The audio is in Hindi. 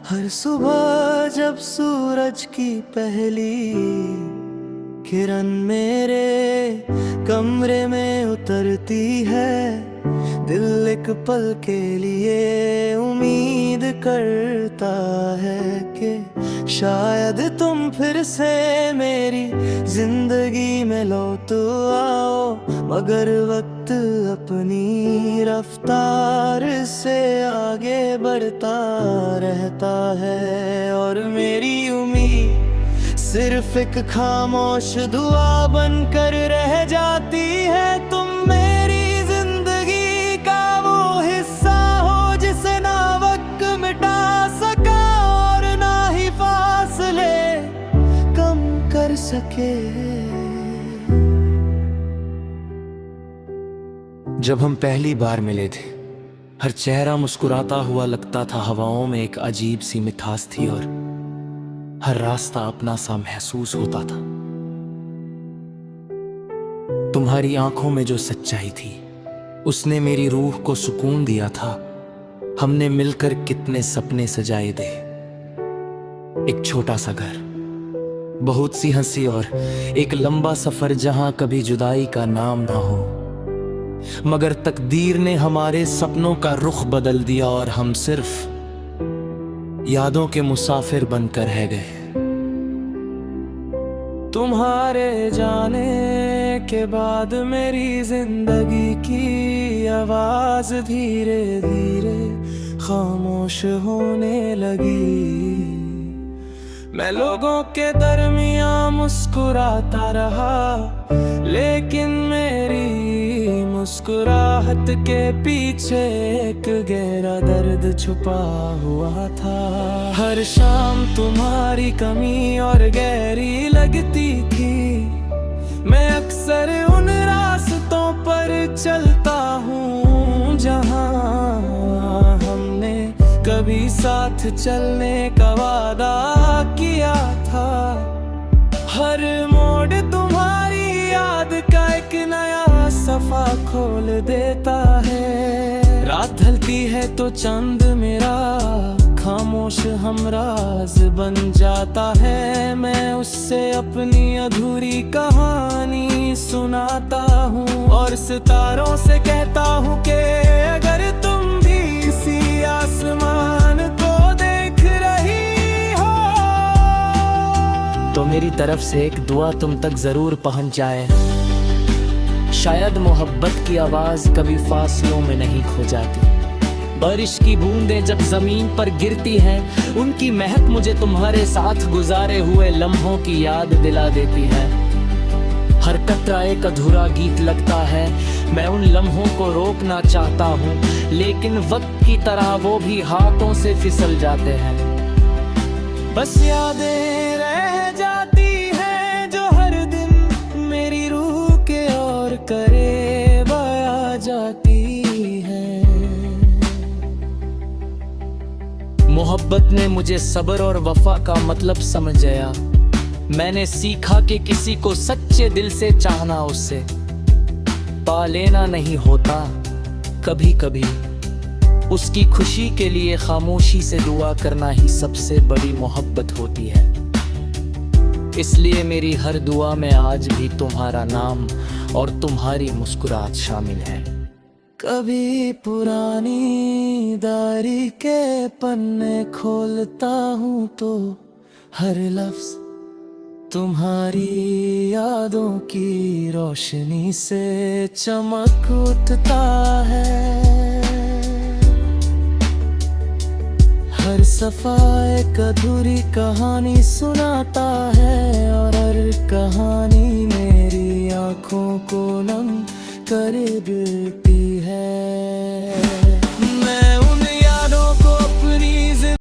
हर सुबह जब सूरज की पहली किरण मेरे कमरे में उतरती है, दिल एक पल के लिए उम्मीद करता है कि शायद तुम फिर से मेरी जिंदगी में लौट आओ। मगर वक्त अपनी रफ्तार से आगे बढ़ता रहता है, और मेरी उम्मीद सिर्फ एक खामोश दुआ बनकर रह जाती है। तुम मेरी जिंदगी का वो हिस्सा हो जिसे ना वक्त मिटा सका और ना ही फासले कम कर सके। जब हम पहली बार मिले थे, हर चेहरा मुस्कुराता हुआ लगता था, हवाओं में एक अजीब सी मिठास थी और हर रास्ता अपना सा महसूस होता था। तुम्हारी आंखों में जो सच्चाई थी उसने मेरी रूह को सुकून दिया था। हमने मिलकर कितने सपने सजाए थे, एक छोटा सा घर, बहुत सी हंसी और एक लंबा सफर जहां कभी जुदाई का नाम ना हो। मगर तकदीर ने हमारे सपनों का रुख बदल दिया और हम सिर्फ यादों के मुसाफिर बनकर रह गए। तुम्हारे जाने के बाद मेरी जिंदगी की आवाज धीरे धीरे खामोश होने लगी। मैं लोगों के दरमियां मुस्कुराता रहा, लेकिन मेरी मुस्कुराहट के पीछे एक गहरा दर्द छुपा हुआ था। हर शाम तुम्हारी कमी और गहरी लगती थी। मैं अक्सर उन रास्तों पर चलता हूँ जहाँ हमने कभी साथ चलने का वादा किया था। हर मोड़ तुम्हारी याद का एक नया सफा खोल देता है। रात ढलती है तो चंद मेरा खामोश हमराज बन जाता है। मैं उससे अपनी अधूरी कहानी सुनाता हूँ और सितारों से कहता हूँ कि अगर तुम भी इसी आसमान को देख रही हो तो मेरी तरफ से एक दुआ तुम तक जरूर पहुँच जाए। शायद मोहब्बत की आवाज कभी फासलों में नहीं खो जाती। बारिश की बूंदें जब जमीन पर गिरती हैं, उनकी महक मुझे तुम्हारे साथ गुजारे हुए लम्हों की याद दिला देती है। हर कतरा एक अधूरा गीत लगता है। मैं उन लम्हों को रोकना चाहता हूँ, लेकिन वक्त की तरह वो भी हाथों से फिसल जाते हैं। बस यादें रह जाती हैं जो हर दिन मेरी रूह के और करीब आ जाती है। मोहब्बत ने मुझे सब्र और वफा का मतलब समझाया। मैंने सीखा कि किसी को सच्चे दिल से चाहना उससे पा लेना नहीं होता। कभी कभी उसकी खुशी के लिए खामोशी से दुआ करना ही सबसे बड़ी मोहब्बत होती है। इसलिए मेरी हर दुआ में आज भी तुम्हारा नाम और तुम्हारी मुस्कुराहट शामिल है। कभी पुरानी डायरी के पन्ने खोलता हूँ तो हर लफ्ज तुम्हारी यादों की रोशनी से चमक उठता है। हर सफा एक अधूरी कहानी सुनाता है और हर कहानी मेरी आंखों को नम कर देती